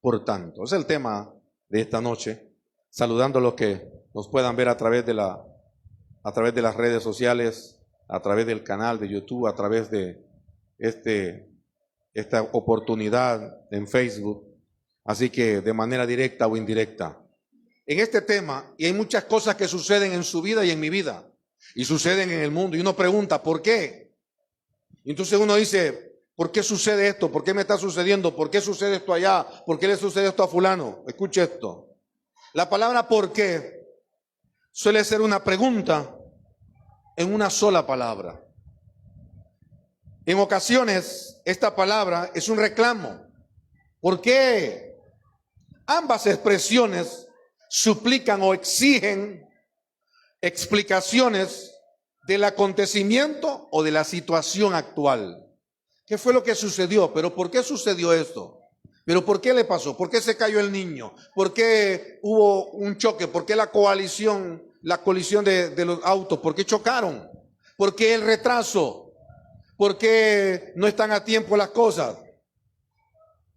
por tanto. Es el tema de esta noche, saludando a los que nos puedan ver a través de las redes sociales, a través del canal de YouTube, a través de esta oportunidad en Facebook, así que de manera directa o indirecta. En este tema, y hay muchas cosas que suceden en su vida y en mi vida, y suceden en el mundo, y uno pregunta, ¿por qué? Y entonces uno dice, ¿por qué sucede esto? ¿Por qué me está sucediendo? ¿Por qué sucede esto allá? ¿Por qué le sucede esto a fulano? Escuche esto. La palabra ¿por qué? Suele ser una pregunta en una sola palabra. En ocasiones, esta palabra es un reclamo. ¿Por qué? Ambas expresiones suplican o exigen explicaciones del acontecimiento o de la situación actual. ¿Qué fue lo que sucedió? ¿Pero por qué sucedió esto? ¿Pero por qué le pasó? ¿Por qué se cayó el niño? ¿Por qué hubo un choque? ¿Por qué la colisión de los autos? ¿Por qué chocaron? ¿Por qué el retraso? ¿Por qué no están a tiempo las cosas?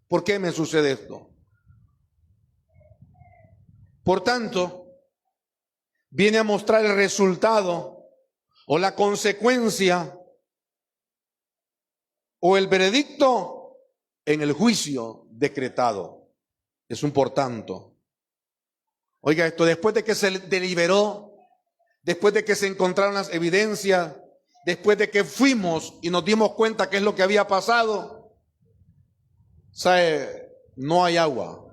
¿Por qué me sucede esto? Por tanto, viene a mostrar el resultado o la consecuencia o el veredicto en el juicio decretado. Es un por tanto. Oiga esto, después de que se deliberó, después de que se encontraron las evidencias, después de que fuimos y nos dimos cuenta qué es lo que había pasado, ¿sabe? No hay agua.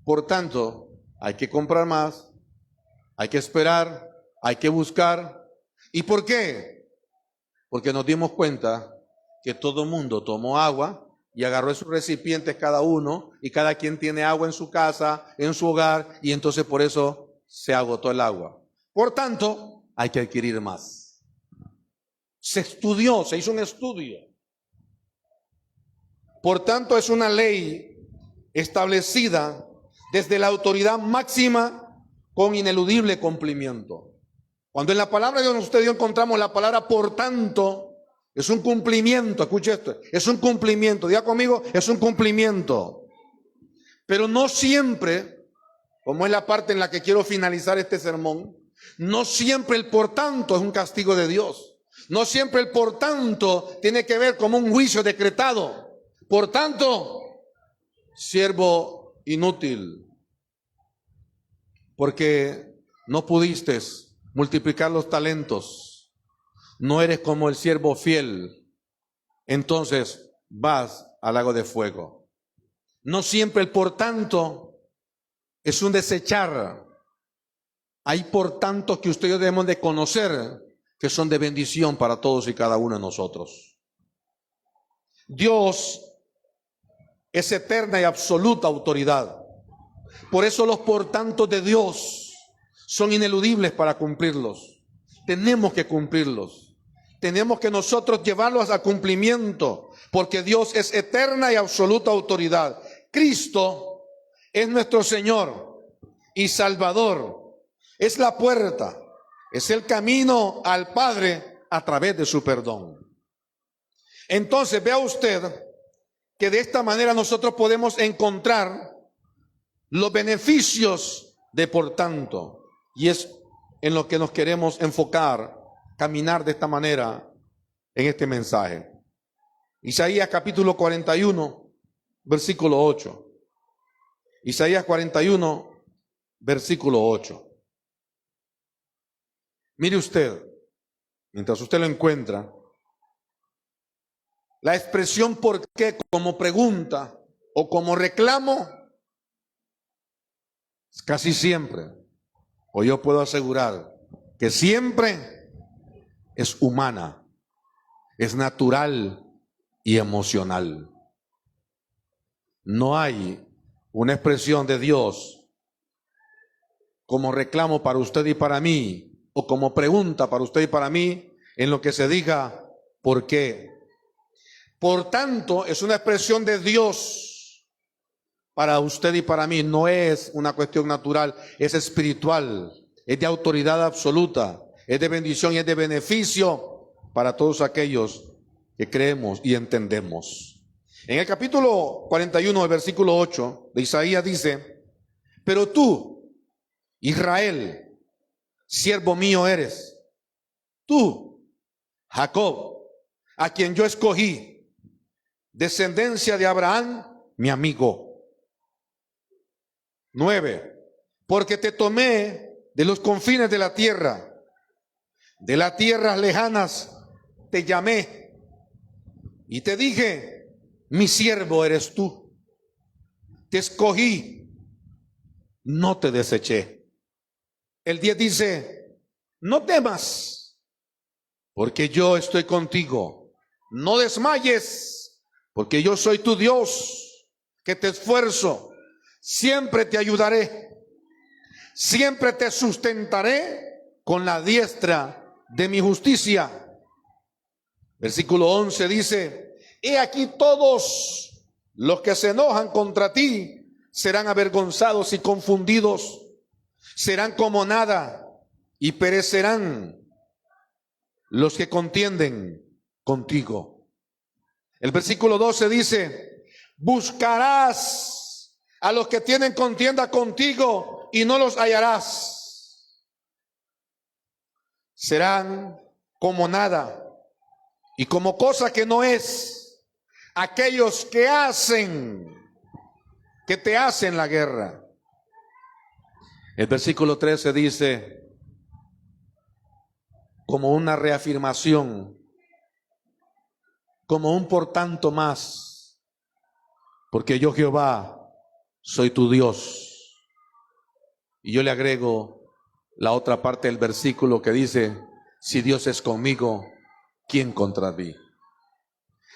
Por tanto, hay que comprar más, hay que esperar, hay que buscar. ¿Y por qué? Porque nos dimos cuenta que todo el mundo tomó agua y agarró sus recipientes cada uno, y cada quien tiene agua en su casa, en su hogar, y entonces por eso se agotó el agua. Por tanto, hay que adquirir más. Se estudió, se hizo un estudio. Por tanto, es una ley establecida desde la autoridad máxima con ineludible cumplimiento. Cuando en la palabra de Dios encontramos la palabra por tanto, es un cumplimiento. Escuche esto, es un cumplimiento. Diga conmigo, es un cumplimiento. Pero no siempre, como es la parte en la que quiero finalizar este sermón, no siempre el por tanto es un castigo de Dios. No siempre el por tanto tiene que ver como un juicio decretado. Por tanto, siervo inútil, porque no pudiste multiplicar los talentos, no eres como el siervo fiel, entonces vas al lago de fuego. No siempre el por tanto es un desechar. Hay por tanto que ustedes debemos de conocer que son de bendición para todos y cada uno de nosotros. Dios es eterna y absoluta autoridad. Por eso los por tanto de Dios son ineludibles para cumplirlos. Tenemos que cumplirlos. Tenemos que nosotros llevarlos a cumplimiento, porque Dios es eterna y absoluta autoridad. Cristo es nuestro Señor y Salvador. Es la puerta, es el camino al Padre a través de su perdón. Entonces, vea usted que de esta manera nosotros podemos encontrar los beneficios de por tanto, y es en lo que nos queremos enfocar, caminar de esta manera en este mensaje. Isaías capítulo 41, versículo 8. Isaías 41, versículo 8. Mire usted, mientras usted lo encuentra, la expresión por qué como pregunta o como reclamo casi siempre, o yo puedo asegurar que siempre es humana, es natural y emocional. No hay una expresión de Dios como reclamo para usted y para mí, o como pregunta para usted y para mí, en lo que se diga ¿por qué? Por tanto, es una expresión de Dios para usted y para mí. No es una cuestión natural, es espiritual, es de autoridad absoluta, es de bendición y es de beneficio para todos aquellos que creemos y entendemos. En el capítulo 41, el versículo 8 de Isaías dice: pero tú, Israel, siervo mío eres, tú, Jacob, a quien yo escogí, descendencia de Abraham, mi amigo. 9. Porque te tomé de los confines de las tierras lejanas te llamé y te dije: mi siervo eres tú. Te escogí, no te deseché. El 10 dice: no temas, porque yo estoy contigo. No desmayes, porque yo soy tu Dios, que te esfuerzo. Siempre te ayudaré. Siempre te sustentaré con la diestra de mi justicia. Versículo 11 dice: he aquí todos los que se enojan contra ti serán avergonzados y confundidos. Serán como nada y perecerán los que contienden contigo. El versículo 12 dice: buscarás a los que tienen contienda contigo y no los hallarás. Serán como nada y como cosa que no es aquellos que te hacen la guerra. El versículo 13 dice, como una reafirmación, como un por tanto más, porque yo, Jehová, soy tu Dios. Y yo le agrego la otra parte del versículo que dice: si Dios es conmigo, ¿quién contra ti?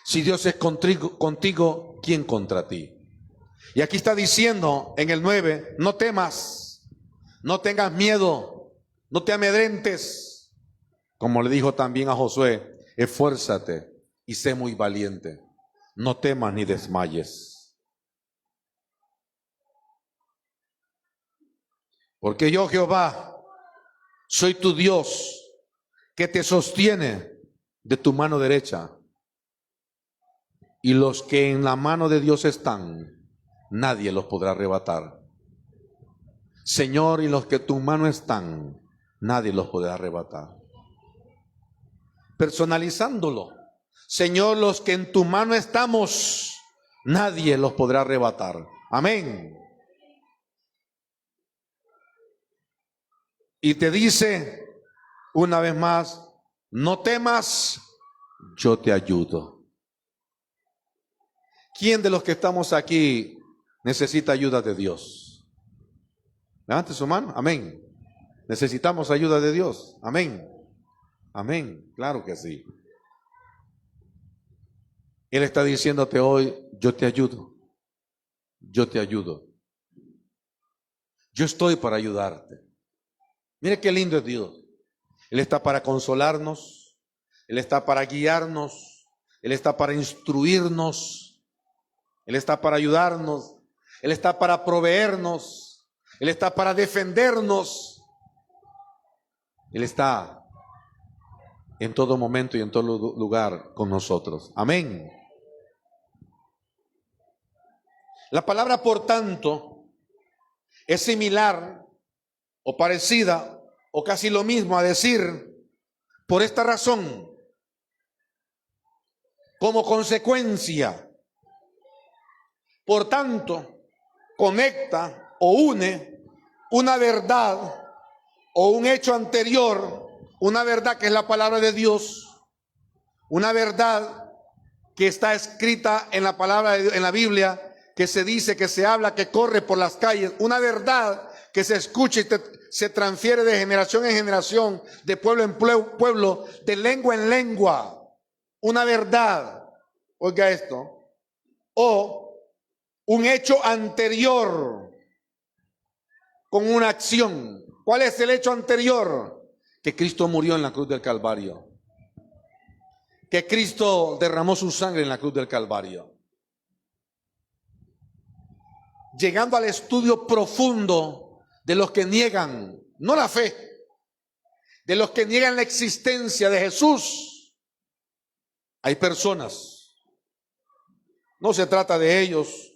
Si Dios es contigo, ¿quién contra ti? Y aquí está diciendo en el 9, no temas, no tengas miedo, no te amedrentes. Como le dijo también a Josué: esfuérzate y sé muy valiente, no temas ni desmayes. Porque yo, Jehová, soy tu Dios, que te sostiene de tu mano derecha. Y los que en la mano de Dios están, nadie los podrá arrebatar. Señor, y los que en tu mano están, nadie los podrá arrebatar. Personalizándolo: Señor, los que en tu mano estamos, nadie los podrá arrebatar. Amén. Y te dice una vez más: no temas, yo te ayudo. ¿Quién de los que estamos aquí necesita ayuda de Dios? Levante su mano. Amén. Necesitamos ayuda de Dios. Amén. Amén. Claro que sí. Él está diciéndote hoy: yo te ayudo. Yo te ayudo. Yo estoy para ayudarte. Mire qué lindo es Dios. Él está para consolarnos. Él está para guiarnos. Él está para instruirnos. Él está para ayudarnos. Él está para proveernos. Él está para defendernos. Él está en todo momento y en todo lugar con nosotros. Amén. La palabra por tanto es similar o parecida o casi lo mismo a decir por esta razón, como consecuencia. Por tanto, conecta o une una verdad o un hecho anterior, una verdad que es la palabra de Dios, una verdad que está escrita en la palabra, en la Biblia, que se dice, que se habla, que corre por las calles, una verdad que se escucha y se transfiere de generación en generación, de pueblo en pueblo, de lengua en lengua, una verdad, oiga esto, o un hecho anterior con una acción. ¿Cuál es el hecho anterior? Que Cristo murió en la cruz del Calvario, que Cristo derramó su sangre en la cruz del Calvario. Llegando al estudio profundo de los que niegan, no la fe, de los que niegan la existencia de Jesús, hay personas No se trata de ellos.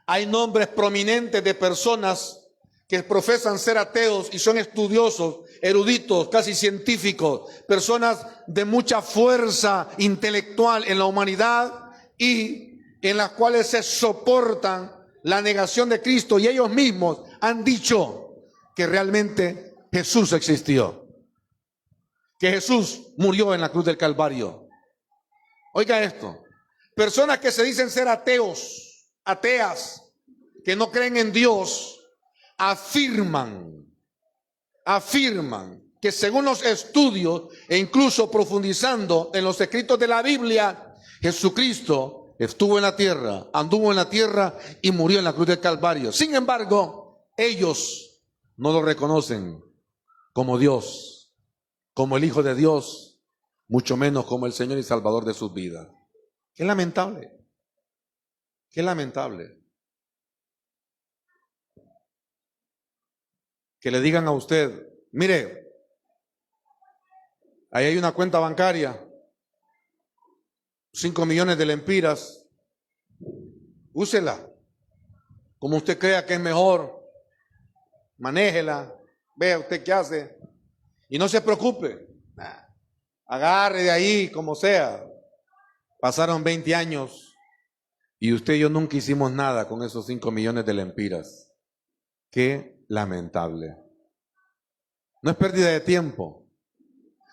Hay nombres prominentes de personas que profesan ser ateos y son estudiosos, eruditos, casi científicos, personas de mucha fuerza intelectual en la humanidad y en las cuales se soportan la negación de Cristo, y ellos mismos han dicho que realmente Jesús existió, que Jesús murió en la cruz del Calvario. Oiga esto, personas que se dicen ser ateos, ateas, que no creen en Dios, afirman que según los estudios e incluso profundizando en los escritos de la Biblia, Jesucristo estuvo en la tierra, anduvo en la tierra y murió en la cruz del Calvario. Sin embargo, ellos no lo reconocen como Dios, como el Hijo de Dios, mucho menos como el Señor y Salvador de sus vidas. Qué lamentable, qué lamentable. Que le digan a usted, mire, ahí hay una cuenta bancaria, 5 millones de lempiras, úsela como usted crea que es mejor, manéjela, vea usted qué hace y no se preocupe, agarre de ahí como sea. Pasaron 20 años y usted y yo nunca hicimos nada con esos 5 millones de lempiras. Qué lamentable. No es pérdida de tiempo.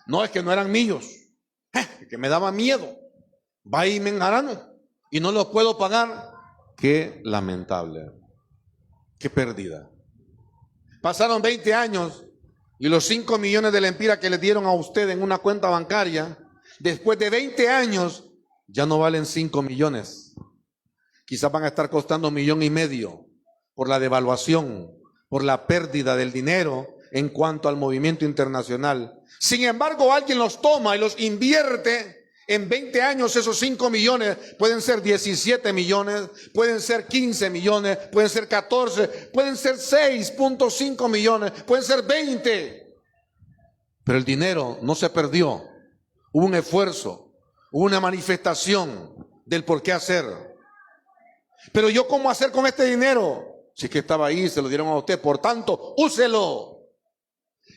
No, es que no eran míos, que me daba miedo. Va y me enjarano y no los puedo pagar. Qué lamentable. Qué pérdida. Pasaron 20 años y los 5 millones de lempiras que le dieron a usted en una cuenta bancaria, después de 20 años, ya no valen 5 millones. Quizás van a estar costando 1,5 millones por la devaluación, por la pérdida del dinero en cuanto al movimiento internacional. Sin embargo, alguien los toma y los invierte. En 20 años esos 5 millones pueden ser 17 millones, pueden ser 15 millones, pueden ser 14, pueden ser 6.5 millones, pueden ser 20. Pero el dinero no se perdió. Hubo un esfuerzo, hubo una manifestación del por qué hacer. Pero yo, ¿cómo hacer con este dinero? Si es que estaba ahí, se lo dieron a usted, por tanto, úselo.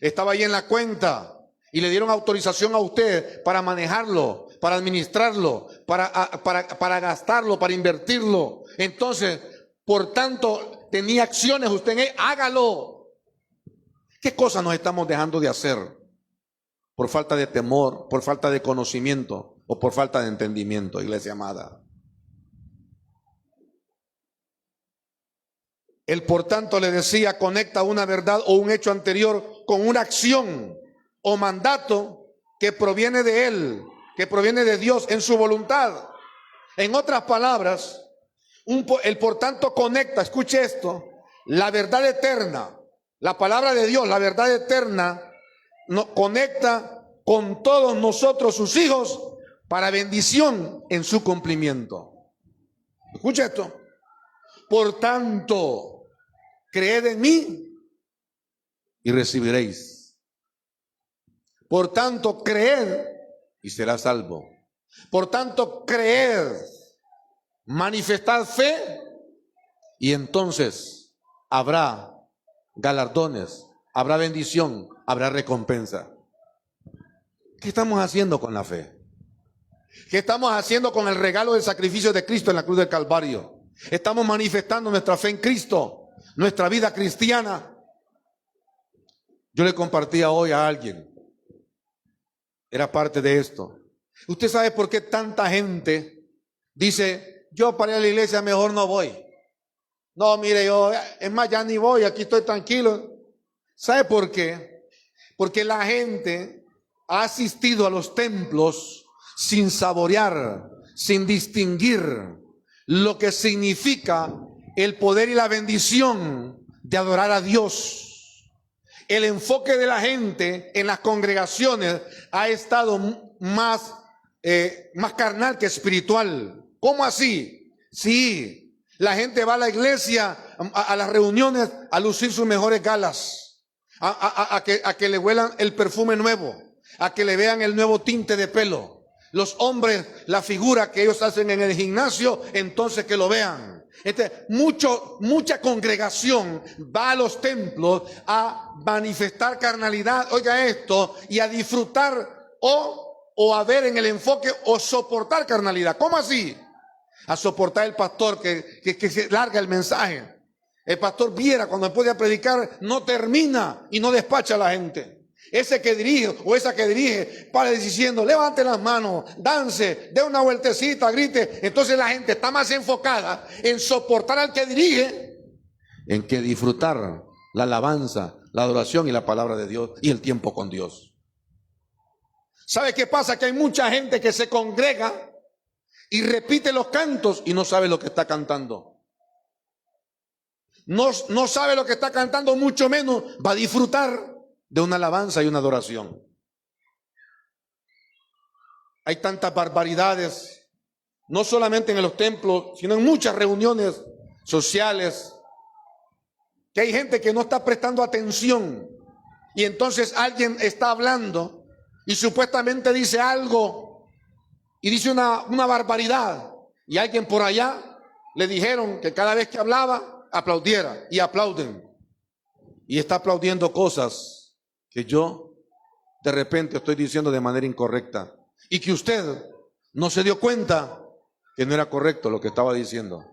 Estaba ahí en la cuenta y le dieron autorización a usted para manejarlo, para administrarlo, para gastarlo, para invertirlo. Entonces, por tanto, tenía acciones usted en él, hágalo. ¿Qué cosas nos estamos dejando de hacer? Por falta de temor, por falta de conocimiento o por falta de entendimiento, iglesia amada. Él, por tanto, le decía, conecta una verdad o un hecho anterior con una acción o mandato que proviene de Él, que proviene de Dios en su voluntad. En otras palabras, el por tanto conecta, escuche esto, la verdad eterna, la palabra de Dios, la verdad eterna, nos conecta con todos nosotros, sus hijos, para bendición en su cumplimiento. Escuche esto. Por tanto, creed en mí y recibiréis. Por tanto, creed y será salvo. Por tanto, creed, manifestad fe y entonces habrá galardones, habrá bendición, habrá recompensa. ¿Qué estamos haciendo con la fe? ¿Qué estamos haciendo con el regalo del sacrificio de Cristo en la cruz del Calvario? Estamos manifestando nuestra fe en Cristo, nuestra vida cristiana. Yo le compartía hoy a alguien, era parte de esto. ¿Usted sabe por qué tanta gente dice, yo para ir a la iglesia mejor no voy? No, mire, yo, es más, ya ni voy, aquí estoy tranquilo. ¿Sabe por qué? Porque la gente ha asistido a los templos sin saborear, sin distinguir lo que significa el poder y la bendición de adorar a Dios. El enfoque de la gente en las congregaciones ha estado más carnal que espiritual. ¿Cómo así? Sí, la gente va a la iglesia, a las reuniones, a lucir sus mejores galas, a que le huelan el perfume nuevo, a que le vean el nuevo tinte de pelo, Los hombres, la figura que ellos hacen en el gimnasio, entonces que lo vean. Mucha congregación va a los templos a manifestar carnalidad, oiga esto, y a disfrutar o a ver en el enfoque o soportar carnalidad. ¿Cómo así? A soportar el pastor que se larga el mensaje. El pastor Viera, cuando después de predicar, no termina y no despacha a la gente. Ese que dirige o esa que dirige para diciendo, levante las manos, dance, dé una vueltecita, grite. Entonces la gente está más enfocada en soportar al que dirige, en que disfrutar la alabanza, la adoración y la palabra de Dios y el tiempo con Dios. ¿Sabe qué pasa? Que hay mucha gente que se congrega y repite los cantos y no sabe lo que está cantando. No sabe lo que está cantando, mucho menos va a disfrutar de una alabanza y una adoración. Hay tantas barbaridades, no solamente en los templos, sino en muchas reuniones sociales, que hay gente que no está prestando atención y entonces alguien está hablando y supuestamente dice algo y dice una barbaridad, y alguien por allá le dijeron que cada vez que hablaba aplaudiera, y aplauden, y está aplaudiendo cosas que yo de repente estoy diciendo de manera incorrecta y que usted no se dio cuenta que no era correcto lo que estaba diciendo.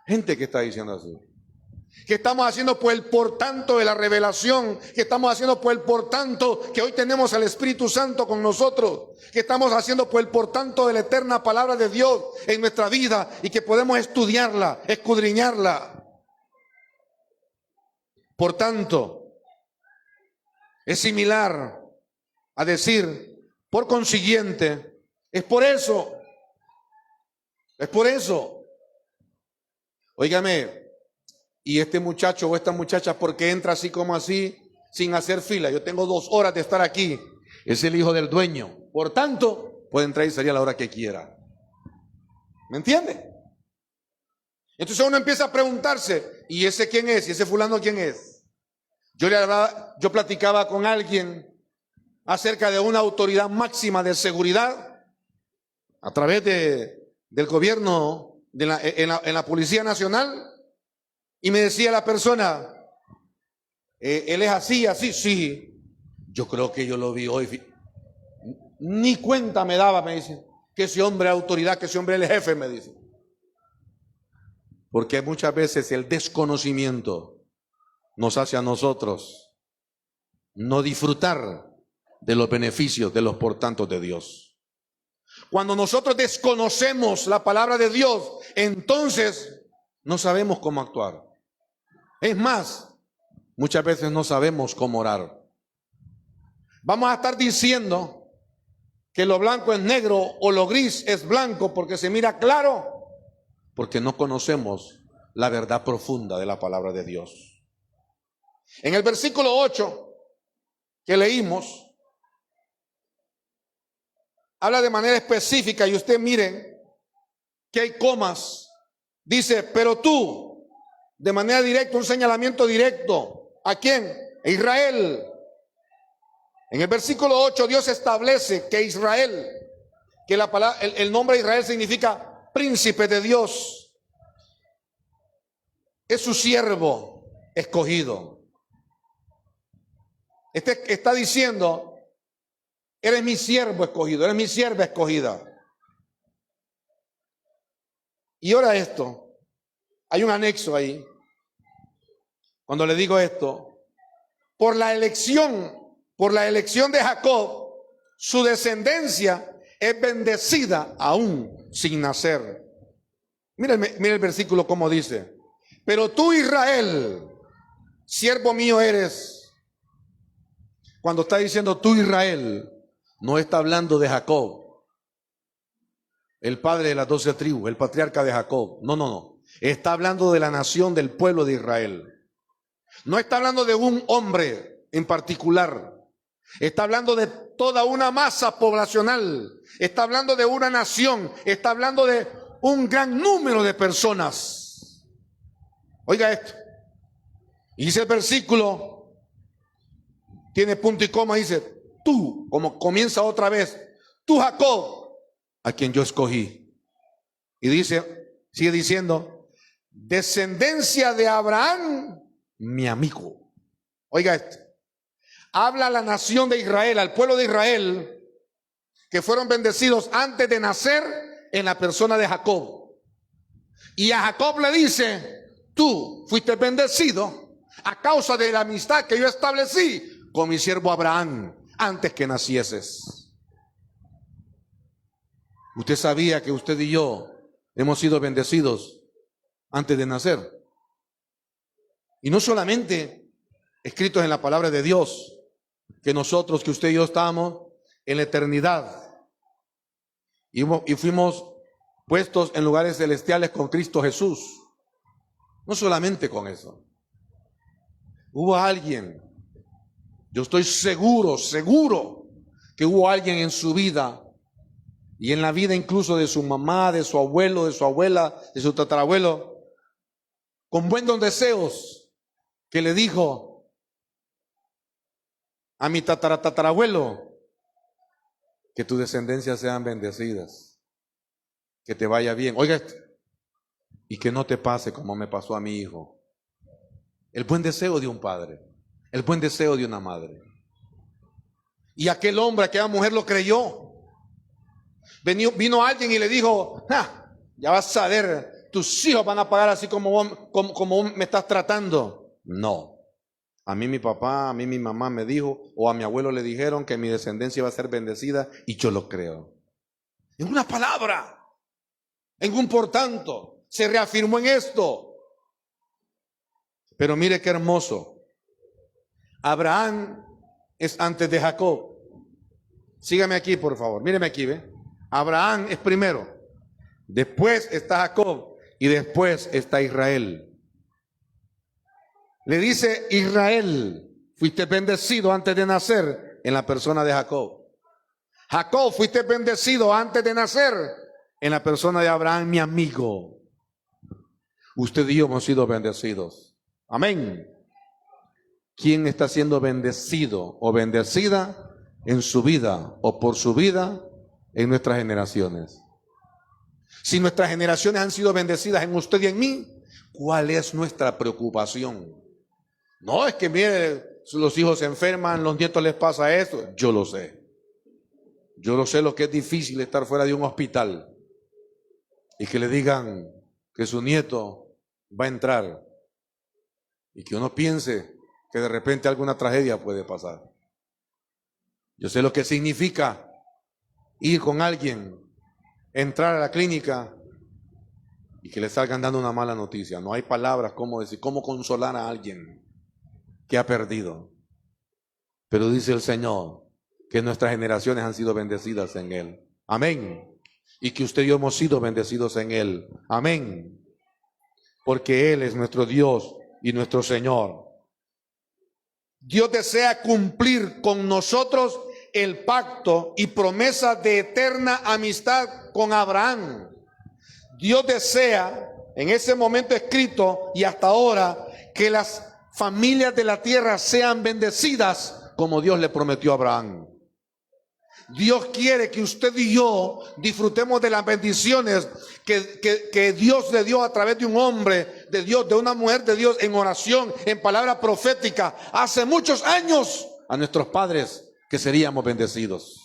Gente que está diciendo así. Que estamos haciendo por el por tanto de la revelación, que estamos haciendo por el por tanto que hoy tenemos al Espíritu Santo con nosotros, que estamos haciendo por el por tanto de la eterna palabra de Dios en nuestra vida y que podemos estudiarla, escudriñarla. Por tanto, es similar a decir, por consiguiente, es por eso. Óigame, y este muchacho o esta muchacha, ¿por qué entra así como así, sin hacer fila? Yo tengo 2 horas de estar aquí. Es el hijo del dueño. Por tanto, puede entrar y salir a la hora que quiera. ¿Me entiende? Entonces uno empieza a preguntarse, ¿y ese quién es? ¿Y ese fulano quién es? Yo platicaba con alguien acerca de una autoridad máxima de seguridad a través del gobierno, en la Policía Nacional, y me decía la persona, él es así, sí, yo creo que yo lo vi hoy, ni cuenta me daba, me dice, que ese hombre es autoridad, que ese hombre es el jefe, me dice. Porque muchas veces el desconocimiento nos hace a nosotros no disfrutar de los beneficios de los portantos de Dios. Cuando nosotros desconocemos la palabra de Dios, entonces no sabemos cómo actuar. Es más, muchas veces no sabemos cómo orar. Vamos a estar diciendo que lo blanco es negro o lo gris es blanco porque se mira claro, porque no conocemos la verdad profunda de la palabra de Dios. En el versículo 8 que leímos, habla de manera específica, y usted miren que hay comas. Dice, pero tú, de manera directa, un señalamiento directo. ¿A quién? A Israel. En el versículo 8 Dios establece que Israel, que la palabra, el nombre de Israel significa príncipe de Dios, es su siervo escogido. Está diciendo, eres mi siervo escogido, eres mi sierva escogida. Y ahora esto, hay un anexo ahí. Cuando le digo esto, por la elección de Jacob, su descendencia es bendecida aún sin nacer. Mira el versículo como dice, pero tú, Israel, siervo mío eres. Cuando está diciendo tú, Israel, no está hablando de Jacob, el padre de las 12 tribus, el patriarca de Jacob. No. Está hablando de la nación, del pueblo de Israel. No está hablando de un hombre en particular. Está hablando de toda una masa poblacional. Está hablando de una nación. Está hablando de un gran número de personas. Oiga esto. Y dice el versículo, tiene punto y coma, dice, tú, como comienza otra vez, tú, Jacob, a quien yo escogí. Y dice, sigue diciendo, descendencia de Abraham, mi amigo. Oiga esto. Habla a la nación de Israel, al pueblo de Israel, que fueron bendecidos antes de nacer en la persona de Jacob. Y a Jacob le dice, tú fuiste bendecido a causa de la amistad que yo establecí con mi siervo Abraham antes que nacieses. Usted sabía que usted y yo hemos sido bendecidos antes de nacer. Y no solamente escritos en la palabra de Dios, que nosotros, que usted y yo estamos en la eternidad y fuimos puestos en lugares celestiales con Cristo Jesús. No solamente con eso. Hubo alguien, yo estoy seguro que hubo alguien en su vida y en la vida incluso de su mamá, de su abuelo, de su abuela, de su tatarabuelo, con buenos deseos, que le dijo a mi tatarabuelo, que tus descendencias sean bendecidas, que te vaya bien. Oiga, y que no te pase como me pasó a mi hijo. El buen deseo de un padre, el buen deseo de una madre. Y aquel hombre, aquella mujer lo creyó. Vino alguien y le dijo, ya vas a ver, tus hijos van a pagar así como vos me estás tratando. No. A mí mi papá, a mí mi mamá me dijo, o a mi abuelo le dijeron que mi descendencia iba a ser bendecida, y yo lo creo. En una palabra, en un por tanto, se reafirmó en esto. Pero mire qué hermoso. Abraham es antes de Jacob. Sígame aquí, por favor. Míreme aquí, ¿ve? Abraham es primero. Después está Jacob. Y después está Israel. Le dice Israel, fuiste bendecido antes de nacer en la persona de Jacob. Jacob, fuiste bendecido antes de nacer en la persona de Abraham, mi amigo. Usted y yo hemos sido bendecidos. Amén. ¿Quién está siendo bendecido o bendecida en su vida o por su vida en nuestras generaciones? Si nuestras generaciones han sido bendecidas en usted y en mí, ¿cuál es nuestra preocupación? No, es que mire, los hijos se enferman, los nietos les pasa esto. Yo lo sé. Yo lo sé lo que es difícil estar fuera de un hospital y que le digan que su nieto va a entrar y que uno piense que de repente alguna tragedia puede pasar. Yo sé lo que significa ir con alguien, entrar a la clínica y que le salgan dando una mala noticia. No hay palabras cómo decir, cómo consolar a alguien que ha perdido. Pero dice el Señor que nuestras generaciones han sido bendecidas en Él. Amén. Y que usted y yo hemos sido bendecidos en Él. Amén. Porque Él es nuestro Dios y nuestro Señor. Dios desea cumplir con nosotros el pacto y promesa de eterna amistad con Abraham. Dios desea, en ese momento escrito y hasta ahora, que las familias de la tierra sean bendecidas como Dios le prometió a Abraham. Dios quiere que usted y yo disfrutemos de las bendiciones que Dios le dio a través de un hombre de Dios, de una mujer de Dios, en oración, en palabra profética, hace muchos años a nuestros padres, que seríamos bendecidos.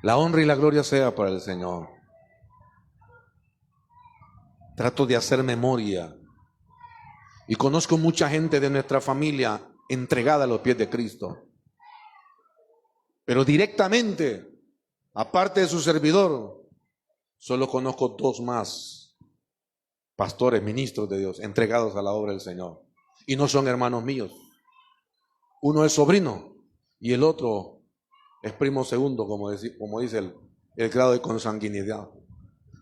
La honra y la gloria sea para el Señor. Trato de hacer memoria y conozco mucha gente de nuestra familia entregada a los pies de Cristo. Pero directamente, aparte de su servidor, solo conozco 2 más pastores, ministros de Dios, entregados a la obra del Señor. Y no son hermanos míos. Uno es sobrino y el otro es primo segundo, como dice el grado de consanguinidad,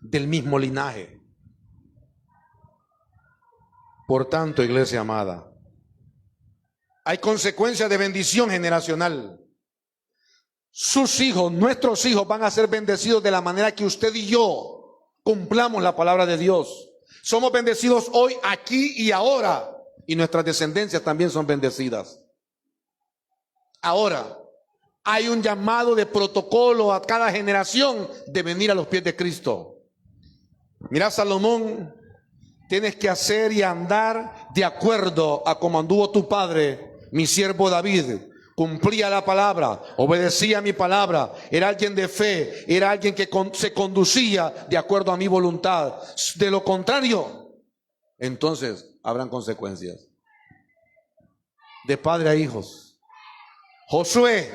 del mismo linaje. Por tanto, iglesia amada, hay consecuencias de bendición generacional. Sus hijos, nuestros hijos van a ser bendecidos de la manera que usted y yo cumplamos la palabra de Dios. Somos bendecidos hoy, aquí y ahora, y nuestras descendencias también son bendecidas. Ahora, hay un llamado de protocolo a cada generación de venir a los pies de Cristo. Mira, Salomón, tienes que hacer y andar de acuerdo a como anduvo tu padre, mi siervo David. Cumplía la palabra, obedecía mi palabra, era alguien de fe, era alguien que se conducía de acuerdo a mi voluntad. De lo contrario, entonces habrán consecuencias. De padre a hijos. Josué,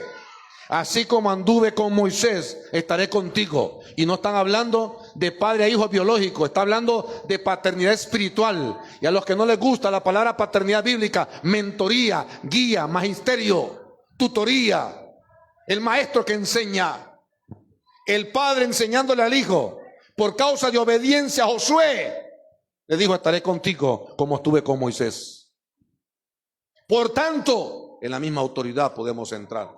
así como anduve con Moisés, estaré contigo. Y no están hablando de padre a hijo biológico, está hablando de paternidad espiritual. Y a los que no les gusta la palabra paternidad bíblica, mentoría, guía, magisterio, tutoría, el maestro que enseña, el padre enseñándole al hijo. Por causa de obediencia, Josué le dijo: estaré contigo como estuve con Moisés. Por tanto, en la misma autoridad podemos entrar.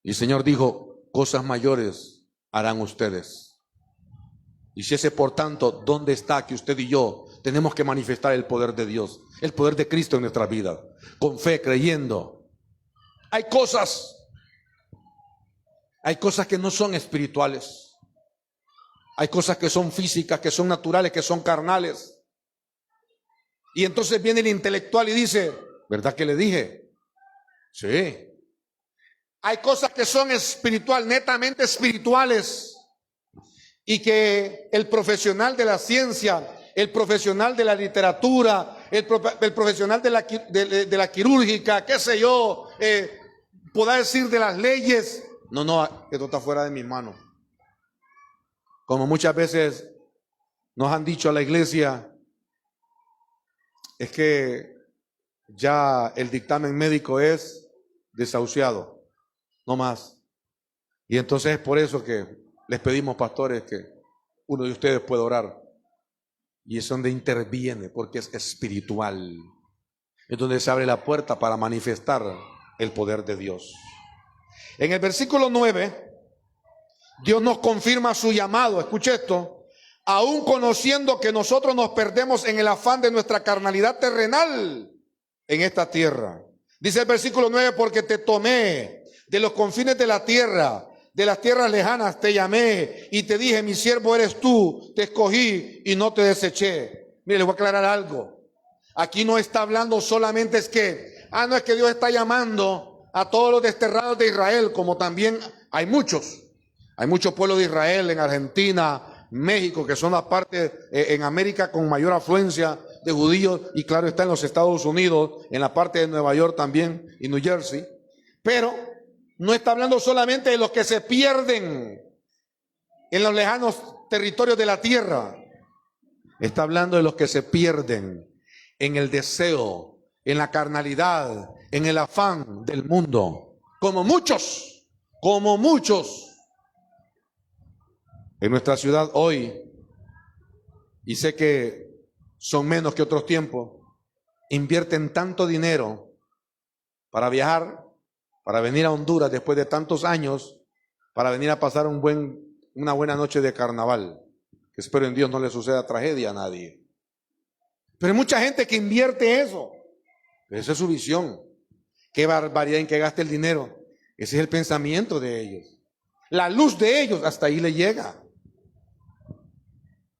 Y el Señor dijo: cosas mayores harán ustedes. Y si ese por tanto, ¿dónde está que usted y yo tenemos que manifestar el poder de Dios, el poder de Cristo en nuestra vida? Con fe, creyendo. Hay cosas que no son espirituales. Hay cosas que son físicas, que son naturales, que son carnales. Y entonces viene el intelectual y dice: ¿verdad que le dije? Sí. Hay cosas que son espiritual, netamente espirituales, y que el profesional de la ciencia, el profesional de la literatura, el profesional de la quirúrgica, qué sé yo, podrá decir de las leyes: no, esto está fuera de mis manos. Como muchas veces nos han dicho a la iglesia, es que ya el dictamen médico es desahuciado, no más. Y entonces es por eso que les pedimos, pastores, que uno de ustedes pueda orar. Y es donde interviene, porque es espiritual. Es donde se abre la puerta para manifestar el poder de Dios. En el versículo 9, Dios nos confirma su llamado. Escuche esto: aún conociendo que nosotros nos perdemos en el afán de nuestra carnalidad terrenal en esta tierra. Dice el versículo 9: porque te tomé de los confines de la tierra, de las tierras lejanas te llamé y te dije: mi siervo eres tú, te escogí y no te deseché. Mire, les voy a aclarar algo. Aquí no está hablando solamente es que, no es que Dios está llamando a todos los desterrados de Israel, como también hay muchos pueblos de Israel en Argentina, México, que son la parte en América con mayor afluencia de judíos, y claro está en los Estados Unidos, en la parte de Nueva York también y New Jersey. Pero no está hablando solamente de los que se pierden en los lejanos territorios de la tierra. Está hablando de los que se pierden en el deseo, en la carnalidad, en el afán del mundo, como muchos en nuestra ciudad hoy, y sé que son menos que otros tiempos, invierten tanto dinero para viajar, para venir a Honduras después de tantos años, para venir a pasar una buena noche de carnaval, que espero en Dios no le suceda tragedia a nadie. Pero hay mucha gente que invierte eso. Esa es su visión. Qué barbaridad en que gaste el dinero. Ese es el pensamiento de ellos. La luz de ellos hasta ahí le llega.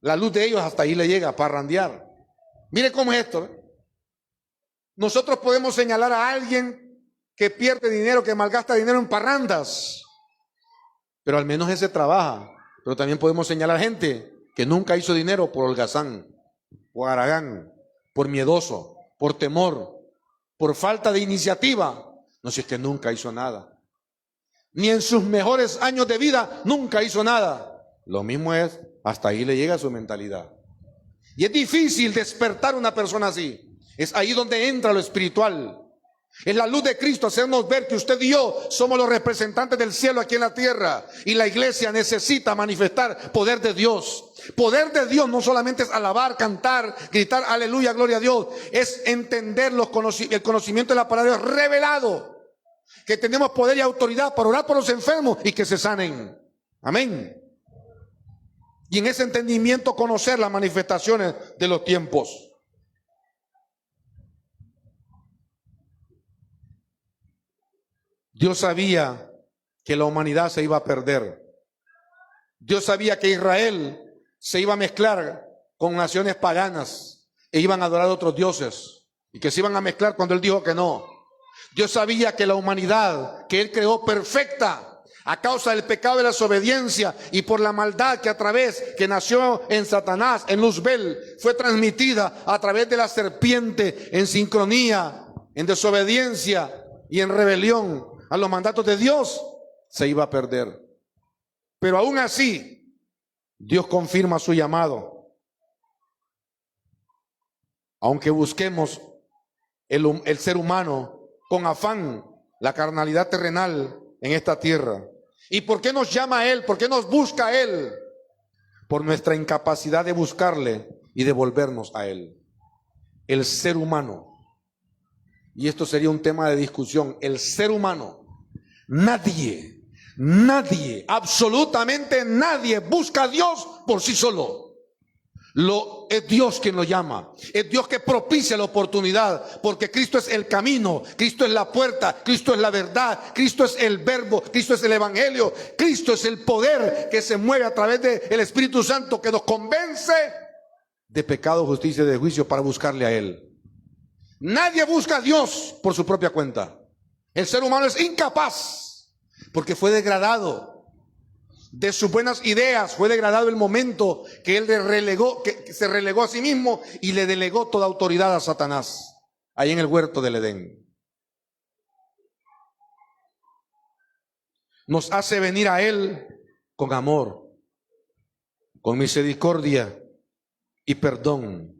La luz de ellos hasta ahí le llega, parrandear. Mire cómo es esto. Nosotros podemos señalar a alguien que pierde dinero, que malgasta dinero en parrandas, pero al menos ese trabaja. Pero también podemos señalar gente que nunca hizo dinero por holgazán, por haragán, por miedoso, por temor, por falta de iniciativa. No, si es que nunca hizo nada. Ni en sus mejores años de vida nunca hizo nada. Lo mismo es, hasta ahí le llega su mentalidad. Y es difícil despertar a una persona así. Es ahí donde entra lo espiritual. Es la luz de Cristo, hacernos ver que usted y yo somos los representantes del cielo aquí en la tierra. Y la iglesia necesita manifestar poder de Dios. Poder de Dios no solamente es alabar, cantar, gritar aleluya, gloria a Dios. Es entender el conocimiento de la palabra de Dios revelado. Que tenemos poder y autoridad para orar por los enfermos y que se sanen. Amén. Y en ese entendimiento conocer las manifestaciones de los tiempos. Dios sabía que la humanidad se iba a perder. Dios sabía que Israel se iba a mezclar con naciones paganas e iban a adorar a otros dioses y que se iban a mezclar cuando Él dijo que no. Dios sabía que la humanidad que Él creó perfecta, a causa del pecado de la desobediencia y por la maldad que nació en Satanás, en Luzbel, fue transmitida a través de la serpiente en sincronía, en desobediencia y en rebelión a los mandatos de Dios, se iba a perder. Pero aún así, Dios confirma su llamado. Aunque busquemos el ser humano con afán, la carnalidad terrenal en esta tierra. ¿Y por qué nos llama a Él? ¿Por qué nos busca a Él? Por nuestra incapacidad de buscarle y de volvernos a Él. El ser humano, y esto sería un tema de discusión, el ser humano, nadie, absolutamente nadie busca a Dios por sí solo. Es Dios quien lo llama, es Dios que propicia la oportunidad, porque Cristo es el camino, Cristo es la puerta, Cristo es la verdad, Cristo es el verbo, Cristo es el evangelio, Cristo es el poder que se mueve a través del Espíritu Santo que nos convence de pecado, justicia y de juicio para buscarle a Él. Nadie busca a Dios por su propia cuenta. El ser humano es incapaz porque fue degradado de sus buenas ideas, fue degradado el momento que él que se relegó a sí mismo y le delegó toda autoridad a Satanás, ahí en el huerto del Edén. Nos hace venir a Él con amor, con misericordia y perdón.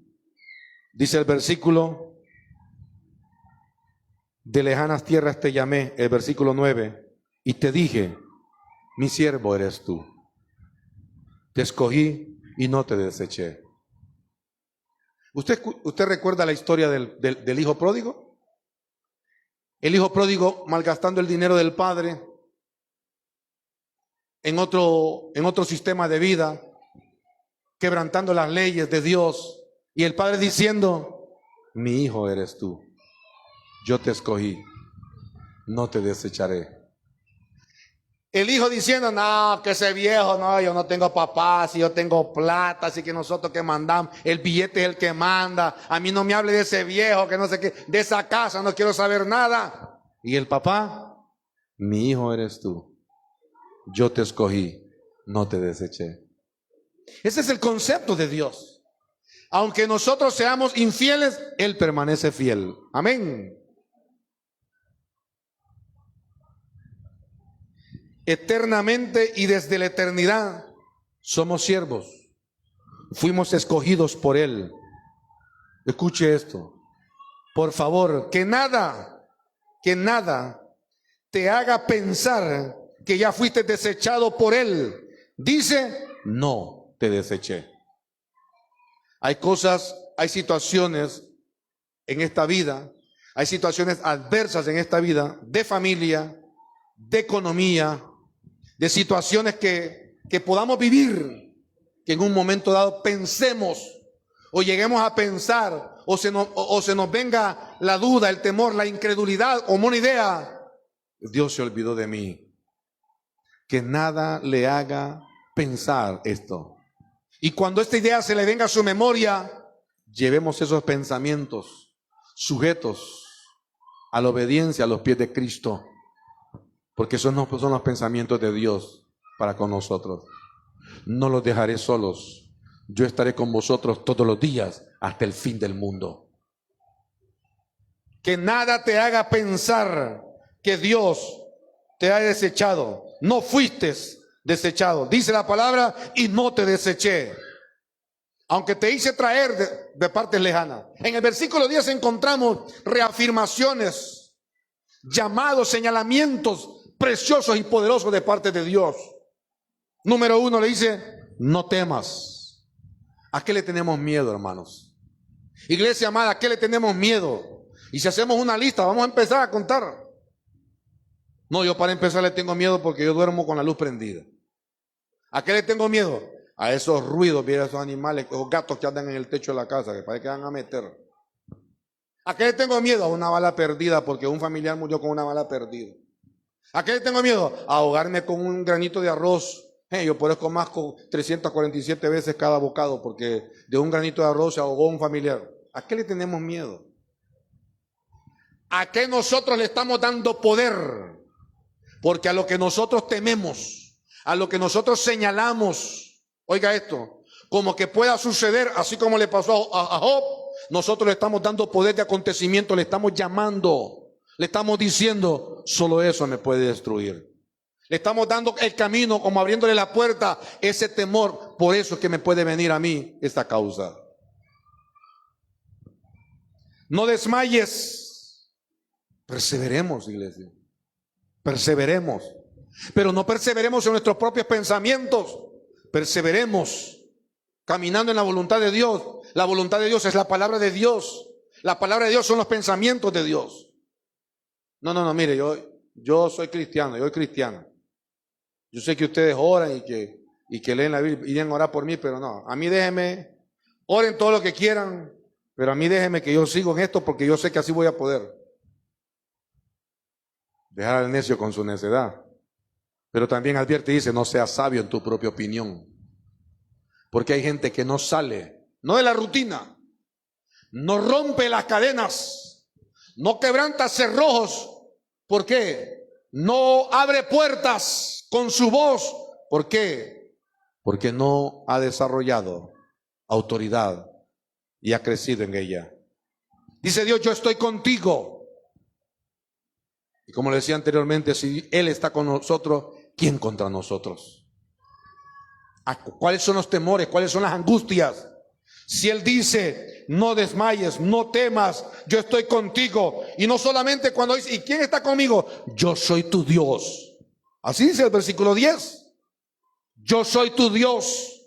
Dice el versículo: de lejanas tierras te llamé, el versículo 9, y te dije, mi siervo eres tú. Te escogí y no te deseché. ¿Usted recuerda la historia del hijo pródigo? El hijo pródigo malgastando el dinero del padre en otro sistema de vida, quebrantando las leyes de Dios, y el padre diciendo, mi hijo eres tú, yo te escogí, no te desecharé. El hijo diciendo, no, que ese viejo, no, yo no tengo papá, si yo tengo plata, así que nosotros que mandamos, el billete es el que manda, a mí no me hable de ese viejo, que no sé qué, de esa casa no quiero saber nada. Y el papá, mi hijo eres tú, yo te escogí, no te deseché. Ese es el concepto de Dios. Aunque nosotros seamos infieles, Él permanece fiel. Amén. Eternamente y desde la eternidad somos siervos. Fuimos escogidos por Él. Escuche esto. Por favor, que nada te haga pensar que ya fuiste desechado por Él. Dice, no te deseché. Hay cosas, hay situaciones en esta vida, hay situaciones adversas en esta vida, de familia, de economía, de situaciones que podamos vivir, que en un momento dado pensemos o lleguemos a pensar o se nos venga la duda, el temor, la incredulidad o una idea. Dios se olvidó de mí. Que nada le haga pensar esto. Y cuando esta idea se le venga a su memoria, llevemos esos pensamientos sujetos a la obediencia a los pies de Cristo. Porque esos no son los pensamientos de Dios para con nosotros. No los dejaré solos. Yo estaré con vosotros todos los días hasta el fin del mundo. Que nada te haga pensar que Dios te ha desechado. No fuiste desechado. Dice la palabra, y no te deseché. Aunque te hice traer de partes lejanas. En el versículo 10 encontramos reafirmaciones, llamados, señalamientos preciosos y poderosos de parte de Dios. Número 1 le dice, no temas. ¿A qué le tenemos miedo, hermanos? Iglesia amada, ¿a qué le tenemos miedo? Y si hacemos una lista, vamos a empezar a contar. No, yo para empezar le tengo miedo porque yo duermo con la luz prendida. ¿A qué le tengo miedo? A esos ruidos, a esos animales, esos gatos que andan en el techo de la casa, que parece que van a meter. ¿A qué le tengo miedo? A una bala perdida, porque un familiar murió con una bala perdida. ¿A qué le tengo miedo? A ahogarme con un granito de arroz. Yo por eso conozco 347 veces cada bocado, porque de un granito de arroz se ahogó un familiar. ¿A qué le tenemos miedo? ¿A qué nosotros le estamos dando poder? Porque a lo que nosotros tememos, a lo que nosotros señalamos, oiga esto, como que pueda suceder, así como le pasó a Job, nosotros le estamos dando poder de acontecimiento, le estamos llamando, le estamos diciendo, solo eso me puede destruir. Le estamos dando el camino, como abriéndole la puerta, ese temor, por eso es que me puede venir a mí esta causa. No desmayes, perseveremos, iglesia, perseveremos, pero no perseveremos en nuestros propios pensamientos, perseveremos caminando en la voluntad de Dios. La voluntad de Dios es la palabra de Dios, la palabra de Dios son los pensamientos de Dios. No, mire, yo soy cristiano, yo soy cristiano. Yo sé que ustedes oran y que leen la Biblia y vienen a orar por mí, pero no, a mí déjenme, oren todo lo que quieran, pero a mí déjenme que yo sigo en esto porque yo sé que así voy a poder. Dejar al necio con su necedad. Pero también advierte y dice, no seas sabio en tu propia opinión. Porque hay gente que no sale, no de la rutina, no rompe las cadenas, no quebranta cerrojos. ¿Por qué? No abre puertas con su voz. ¿Por qué? Porque no ha desarrollado autoridad y ha crecido en ella. Dice Dios, yo estoy contigo. Y como le decía anteriormente, si Él está con nosotros, ¿quién contra nosotros? ¿Cuáles son los temores? ¿Cuáles son las angustias? Si Él dice, no desmayes, no temas, yo estoy contigo. Y no solamente cuando dice, ¿y quién está conmigo? Yo soy tu Dios. Así dice el versículo 10. Yo soy tu Dios.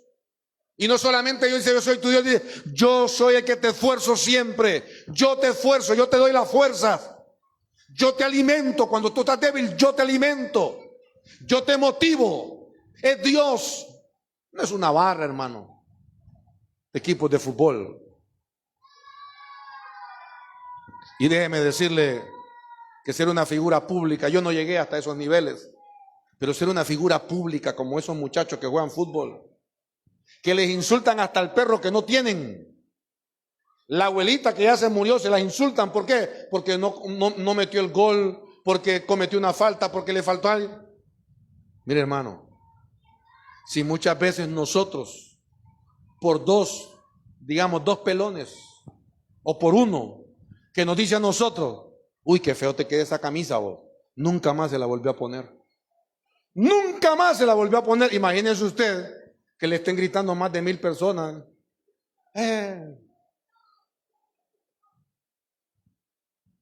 Y no solamente yo dice, yo soy tu Dios, dice, yo soy el que te esfuerzo siempre. Yo te esfuerzo, yo te doy las fuerzas. Yo te alimento. Cuando tú estás débil, yo te alimento. Yo te motivo. Es Dios. No es una barra, hermano. Equipos de fútbol. Y déjeme decirle que ser una figura pública, yo no llegué hasta esos niveles, pero ser una figura pública como esos muchachos que juegan fútbol, que les insultan hasta el perro que no tienen. La abuelita que ya se murió se la insultan. ¿Por qué? Porque no metió el gol, porque cometió una falta, porque le faltó algo. Mire, hermano, si muchas veces nosotros por dos pelones, o por uno, que nos dice a nosotros, uy, qué feo te queda esa camisa vos, nunca más se la volvió a poner. Nunca más se la volvió a poner. Imagínense usted que le estén gritando más de 1000 personas.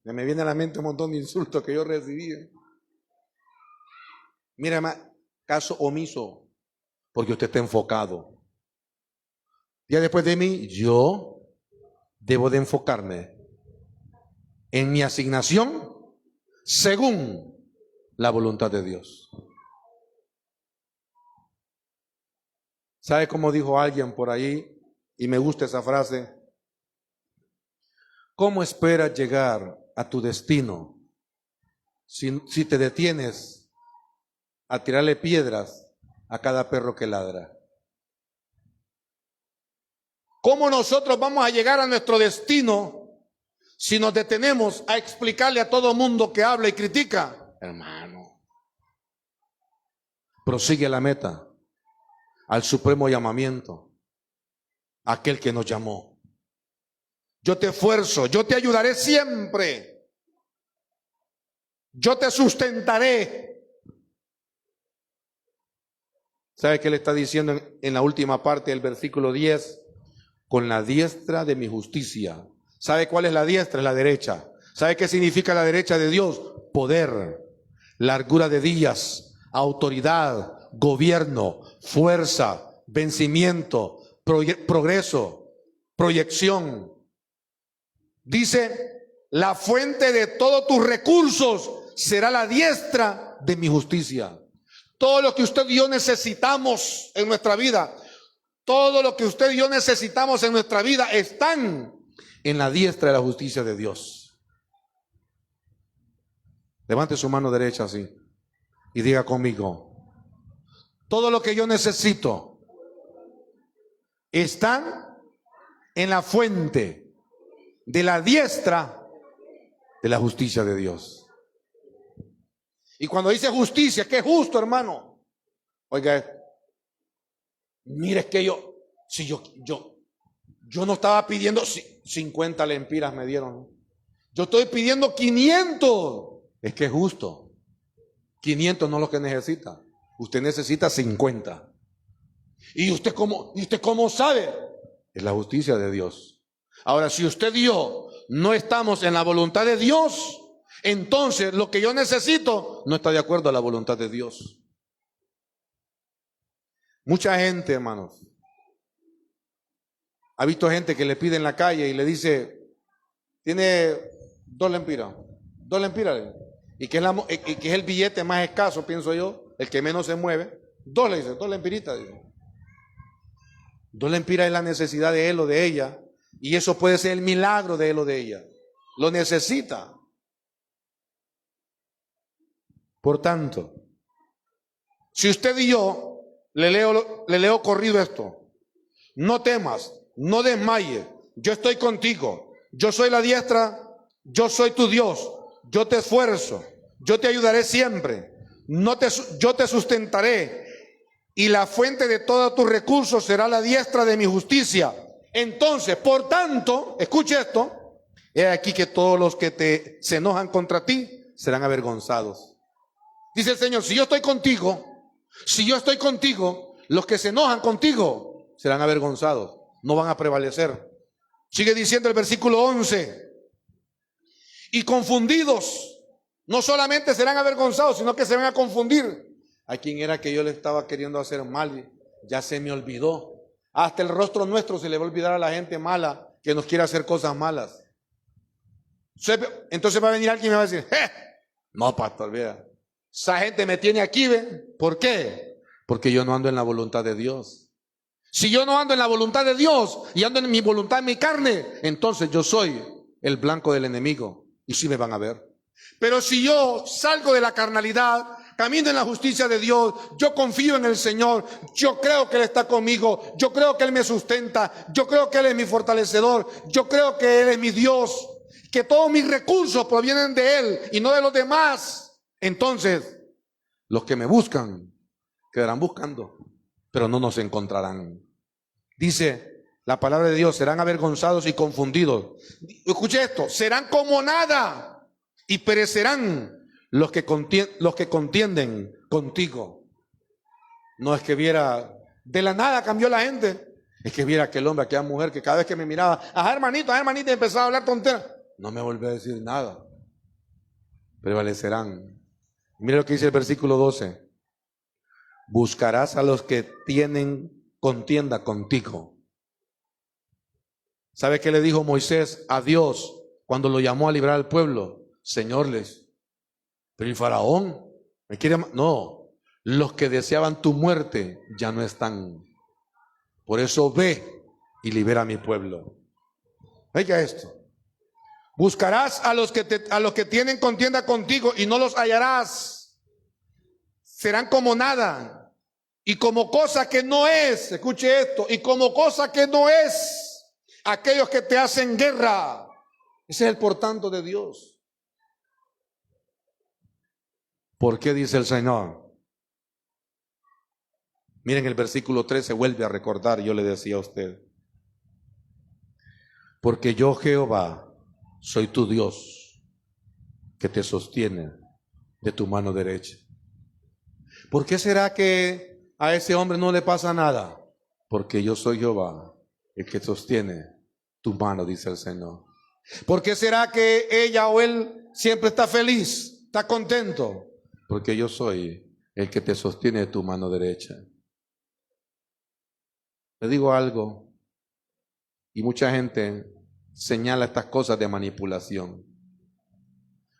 Me viene a la mente un montón de insultos que yo recibí. Mira, caso omiso, porque usted está enfocado. Ya después de mí, yo debo de enfocarme en mi asignación según la voluntad de Dios. ¿Sabe cómo dijo alguien por ahí? Y me gusta esa frase. ¿Cómo esperas llegar a tu destino si te detienes a tirarle piedras a cada perro que ladra? ¿Cómo nosotros vamos a llegar a nuestro destino si nos detenemos a explicarle a todo mundo que habla y critica? Hermano, prosigue la meta, al supremo llamamiento, aquel que nos llamó. Yo te esfuerzo, yo te ayudaré siempre, yo te sustentaré. ¿Sabe qué le está diciendo en la última parte del versículo 10? Con la diestra de mi justicia. ¿Sabe cuál es la diestra? Es la derecha. ¿Sabe qué significa la derecha de Dios? Poder, largura de días, autoridad, gobierno, fuerza, vencimiento, progreso, proyección. Dice, la fuente de todos tus recursos será la diestra de mi justicia. Todo lo que usted y yo necesitamos en nuestra vida, todo lo que usted y yo necesitamos en nuestra vida están en la diestra de la justicia de Dios. Levante su mano derecha así. Y diga conmigo, todo lo que yo necesito está en la fuente de la diestra de la justicia de Dios. Y cuando dice justicia, ¿qué es justo, hermano? Oiga, mire, es que yo no estaba pidiendo 50 lempiras me dieron. Yo estoy pidiendo 500. Es que es justo. 500 no es lo que necesita. Usted necesita 50. ¿Y usted cómo sabe? Es la justicia de Dios. Ahora, si usted y yo no estamos en la voluntad de Dios, entonces lo que yo necesito no está de acuerdo a la voluntad de Dios. Mucha gente, hermanos, ha visto gente que le pide en la calle y le dice, tiene 2 lempiras, 2 lempiras, y que es el billete más escaso, pienso yo, el que menos se mueve. 2 le dice, 2 lempiritas, dice. 2 lempiras es la necesidad de él o de ella, y eso puede ser el milagro de él o de ella. Lo necesita. Por tanto, si usted y yo le leo corrido esto: no temas, no desmayes, yo estoy contigo, yo soy la diestra, yo soy tu Dios, yo te esfuerzo, yo te ayudaré siempre, yo te sustentaré, y la fuente de todos tus recursos será la diestra de mi justicia. Entonces, por tanto, escuche esto: he aquí que todos los que se enojan contra ti serán avergonzados. Dice el Señor, si yo estoy contigo, los que se enojan contigo serán avergonzados, no van a prevalecer. Sigue diciendo el versículo 11, y confundidos, no solamente serán avergonzados, sino que se van a confundir. ¿A quién era que yo le estaba queriendo hacer mal? Ya se me olvidó. Hasta el rostro nuestro se le va a olvidar a la gente mala que nos quiere hacer cosas malas. Entonces va a venir alguien y me va a decir, no, pastor, vea, esa gente me tiene aquí, ¿ve? ¿Por qué? Porque yo no ando en la voluntad de Dios. Si yo no ando en la voluntad de Dios y ando en mi voluntad, en mi carne, entonces yo soy el blanco del enemigo y sí me van a ver. Pero si yo salgo de la carnalidad, camino en la justicia de Dios, yo confío en el Señor, yo creo que Él está conmigo, yo creo que Él me sustenta, yo creo que Él es mi fortalecedor, yo creo que Él es mi Dios, que todos mis recursos provienen de Él y no de los demás. Entonces, los que me buscan quedarán buscando, pero no nos encontrarán. Dice la palabra de Dios, serán avergonzados y confundidos. Escuche esto, serán como nada y perecerán los que contienden contigo. No es que viera, de la nada cambió la gente. Es que viera aquel hombre, aquella mujer que cada vez que me miraba, ajá hermanita, y empezaba a hablar tonteras. No me volvió a decir nada. Prevalecerán. Mira lo que dice el versículo 12. Buscarás a los que tienen contienda contigo. ¿Sabe qué le dijo Moisés a Dios cuando lo llamó a librar al pueblo? Señor, pero el faraón me quiere. No, los que deseaban tu muerte ya no están. Por eso ve y libera a mi pueblo. Oiga esto. Buscarás a los que tienen contienda contigo y no los hallarás. Serán como nada y como cosa que no es. Escuche esto, y como cosa que no es aquellos que te hacen guerra. Ese es el por tanto de Dios. ¿Por qué dice el Señor? Miren, el versículo 13 vuelve a recordar, yo le decía a usted. Porque yo, Jehová, soy tu Dios, que te sostiene de tu mano derecha. ¿Por qué será que a ese hombre no le pasa nada? Porque yo soy Jehová, el que sostiene tu mano, dice el Señor. ¿Por qué será que ella o él siempre está feliz, está contento? Porque yo soy el que te sostiene de tu mano derecha. Le digo algo, y mucha gente señala estas cosas de manipulación.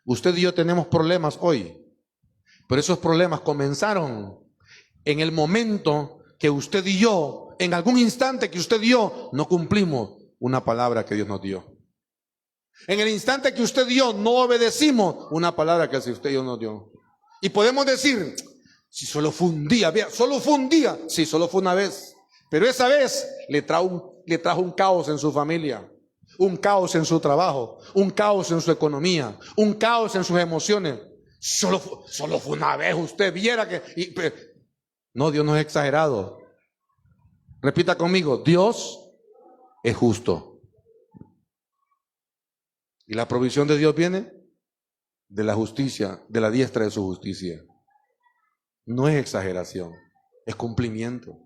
Usted y yo tenemos problemas hoy, pero esos problemas comenzaron en el momento que usted y yo, en algún instante que usted y yo no cumplimos una palabra que Dios nos dio. En el instante que usted y yo no obedecimos una palabra que usted y yo nos dio. Y podemos decir, si solo fue un día, vea, solo fue un día, sí, solo fue una vez, pero esa vez le trajo un caos en su familia, un caos en su trabajo, un caos en su economía, un caos en sus emociones. Solo fue una vez, usted viera que... no, Dios no es exagerado. Repita conmigo, Dios es justo. Y la provisión de Dios viene de la justicia, de la diestra de su justicia. No es exageración, es cumplimiento.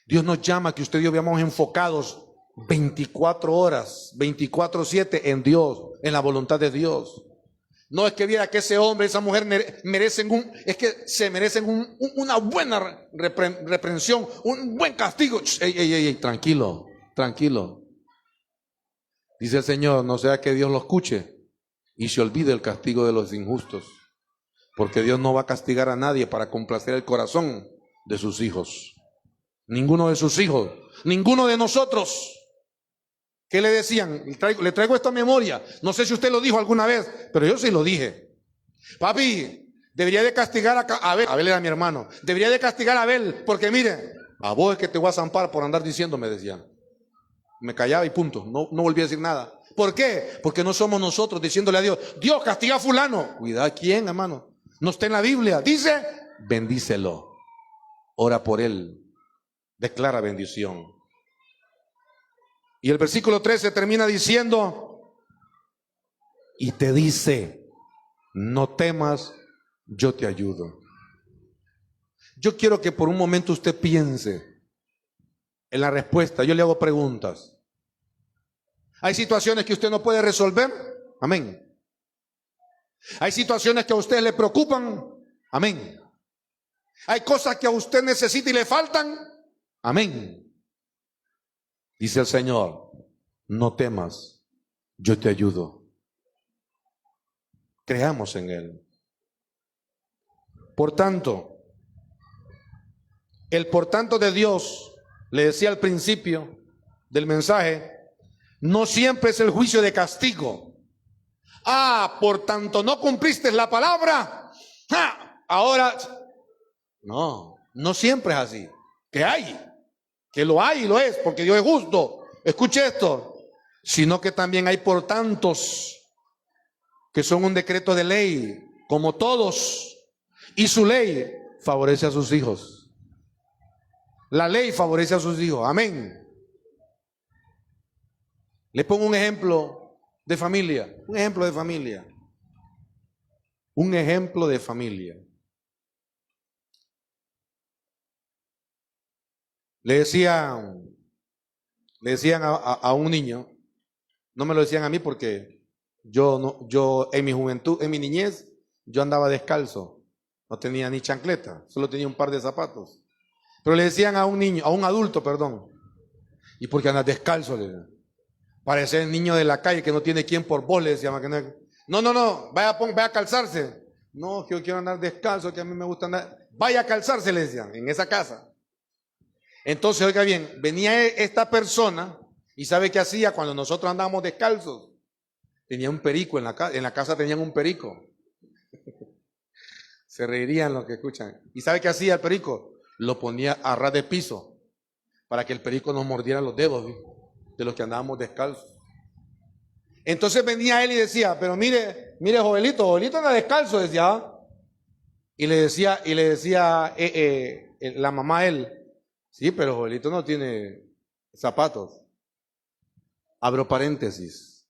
Dios nos llama a que usted y yo veamos enfocados 24 horas, 24/7 en Dios, en la voluntad de Dios. No es que viera que ese hombre, esa mujer merecen es que se merecen una buena reprensión, un buen castigo. Ey, tranquilo, tranquilo. Dice el Señor, no sea que Dios lo escuche y se olvide el castigo de los injustos, porque Dios no va a castigar a nadie para complacer el corazón de sus hijos. Ninguno de sus hijos, ninguno de nosotros. ¿Qué le decían? Le traigo esta memoria. No sé si usted lo dijo alguna vez, pero yo sí lo dije. Papi, debería de castigar a Abel. Abel era mi hermano. Debería de castigar a Abel, porque mire, a vos es que te voy a zampar por andar diciendo, me decían. Me callaba y punto, no volví a decir nada. ¿Por qué? Porque no somos nosotros diciéndole a Dios, Dios castiga a fulano. Cuidado, ¿quién, hermano? No está en la Biblia. Dice, bendícelo, ora por él, declara bendición. Y el versículo 13 termina diciendo, y te dice, no temas, yo te ayudo. Yo quiero que por un momento usted piense en la respuesta. Yo le hago preguntas. ¿Hay situaciones que usted no puede resolver? Amén. ¿Hay situaciones que a usted le preocupan? Amén. ¿Hay cosas que a usted necesita y le faltan? Amén. Dice el Señor, no temas, yo te ayudo. Creamos en Él. Por tanto, el por tanto de Dios, le decía al principio del mensaje, no siempre es el juicio de castigo. Por tanto no cumpliste la palabra, ahora, no siempre es así. Que hay, que lo hay y lo es, porque Dios es justo. Escuche esto, sino que también hay por tantos que son un decreto de ley, como todos, y su ley favorece a sus hijos. La ley favorece a sus hijos, amén. Le pongo un ejemplo de familia, un ejemplo de familia. Un ejemplo de familia. Le decían a un niño, no me lo decían a mí porque yo en mi juventud, en mi niñez, yo andaba descalzo, no tenía ni chancleta, solo tenía un par de zapatos. Pero le decían a un niño, a un adulto, perdón, ¿y por qué andas descalzo? Le decían. Parece el niño de la calle que no tiene quien por vos, le decían. No, vaya a calzarse. No, que yo quiero andar descalzo, que a mí me gusta andar. Vaya a calzarse, le decían, en esa casa. Entonces, oiga bien, venía esta persona y ¿sabe qué hacía cuando nosotros andábamos descalzos? Tenía un perico en la casa tenían un perico. Se reirían los que escuchan. ¿Y sabe qué hacía el perico? Lo ponía a ras de piso para que el perico nos mordiera los dedos, ¿sí? De los que andábamos descalzos. Entonces venía él y decía, pero mire Jovelito anda descalzo, decía. Y le decía la mamá a él, sí, pero Jovelito no tiene zapatos. Abro paréntesis.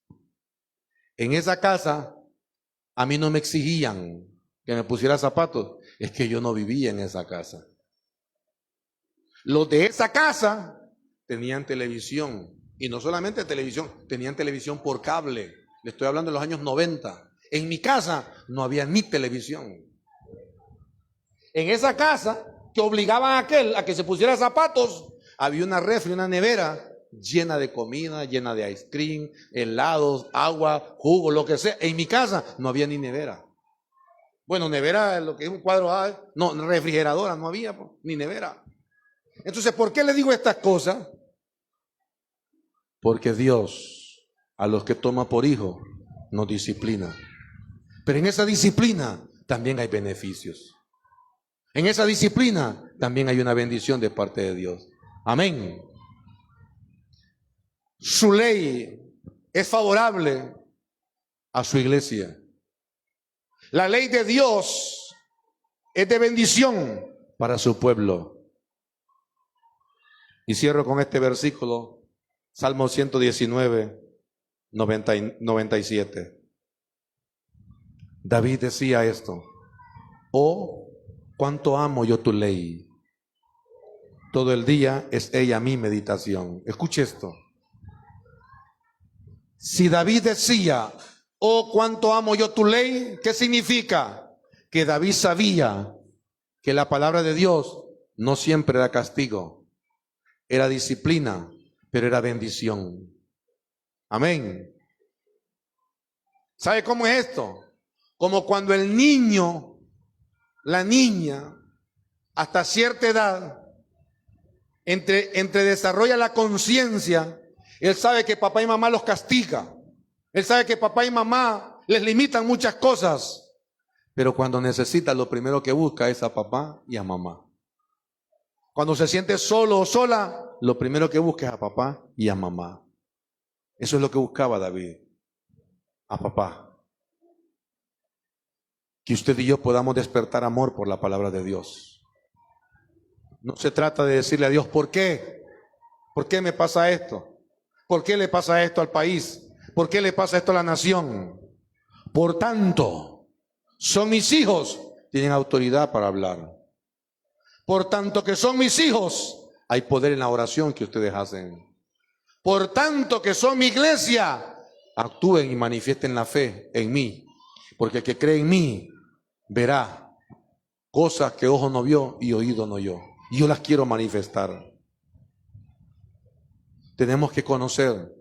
En esa casa a mí no me exigían que me pusiera zapatos, es que yo no vivía en esa casa. Los de esa casa tenían televisión, y no solamente televisión, tenían televisión por cable. Le estoy hablando de los años 90. En mi casa no había ni televisión. En esa casa que obligaban a aquel a que se pusiera zapatos, había una refri, una nevera llena de comida, llena de ice cream, helados, agua, jugo, lo que sea. En mi casa no había ni nevera. Bueno, nevera, lo que es un cuadro A, no, refrigeradora no había, ni nevera. Entonces, ¿por qué le digo estas cosas? Porque Dios, a los que toma por hijo, nos disciplina. Pero en esa disciplina también hay beneficios. En esa disciplina también hay una bendición de parte de Dios. Amén. Su ley es favorable a su iglesia. La ley de Dios es de bendición para su pueblo. Y cierro con este versículo, Salmo 119, 97. David decía esto: oh, cuánto amo yo tu ley. Todo el día es ella mi meditación. Escuche esto. Si David decía, oh, cuánto amo yo tu ley, ¿qué significa? Que David sabía que la palabra de Dios no siempre era castigo, era disciplina, pero era bendición. Amén. ¿Sabe cómo es esto? Como cuando el niño, la niña, hasta cierta edad, entre desarrolla la conciencia, él sabe que papá y mamá los castiga. Él sabe que papá y mamá les limitan muchas cosas. Pero cuando necesita, lo primero que busca es a papá y a mamá. Cuando se siente solo o sola, lo primero que busca es a papá y a mamá. Eso es lo que buscaba David, a papá. Que usted y yo podamos despertar amor por la palabra de Dios. No se trata de decirle a Dios, ¿por qué? ¿Por qué me pasa esto? ¿Por qué le pasa esto al país? ¿Por qué le pasa esto a la nación? Por tanto, son mis hijos, tienen autoridad para hablar. Por tanto que son mis hijos, hay poder en la oración que ustedes hacen. Por tanto que son mi iglesia, actúen y manifiesten la fe en mí. Porque el que cree en mí verá cosas que ojo no vio y oído no oyó. Y yo las quiero manifestar. Tenemos que conocer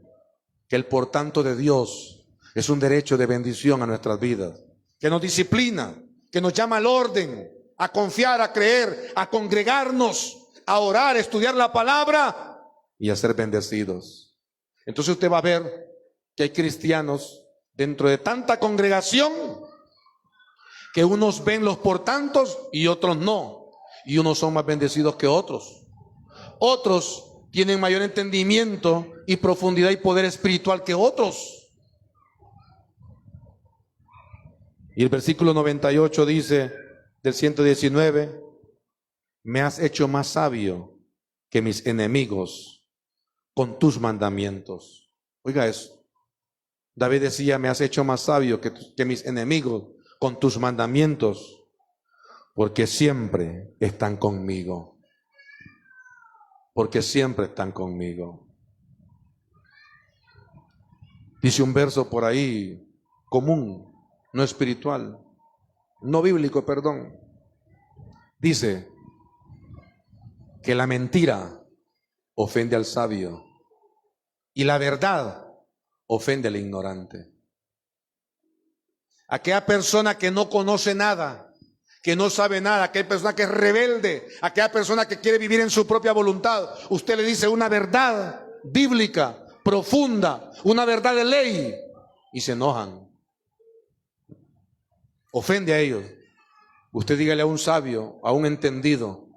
que el por tanto de Dios es un derecho de bendición a nuestras vidas, que nos disciplina, que nos llama al orden, a confiar, a creer, a congregarnos, a orar, a estudiar la palabra y a ser bendecidos. Entonces usted va a ver que hay cristianos dentro de tanta congregación que unos ven los por tantos y otros no, y unos son más bendecidos que otros. Otros tienen mayor entendimiento y profundidad y poder espiritual que otros. Y el versículo 98 dice, del 119, me has hecho más sabio que mis enemigos con tus mandamientos. Oiga eso. David decía, me has hecho más sabio que mis enemigos con tus mandamientos, porque siempre están conmigo. Porque siempre están conmigo. Dice un verso por ahí común, no espiritual, no bíblico, perdón. Dice que la mentira ofende al sabio y la verdad ofende al ignorante. Aquella persona que no conoce nada, que no sabe nada, aquella persona que es rebelde, aquella persona que quiere vivir en su propia voluntad, usted le dice una verdad bíblica, profunda, una verdad de ley, y se enojan. Ofende a ellos. Usted dígale a un sabio, a un entendido,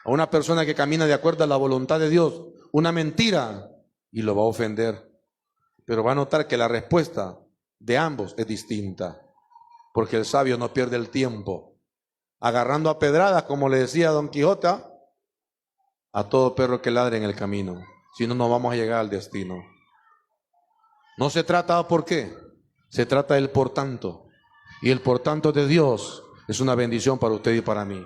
a una persona que camina de acuerdo a la voluntad de Dios, una mentira, y lo va a ofender. Pero va a notar que la respuesta de ambos es distinta, porque el sabio no pierde el tiempo agarrando a pedradas, como le decía Don Quijote, a todo perro que ladre en el camino, si no, no vamos a llegar al destino. No se trata por qué, se trata del por tanto, y el por tanto de Dios es una bendición para usted y para mí.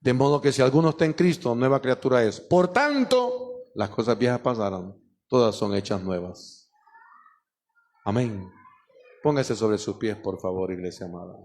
De modo que si alguno está en Cristo, nueva criatura es. Por tanto, las cosas viejas pasaron, todas son hechas nuevas. Amén. Póngase sobre sus pies, por favor, iglesia amada.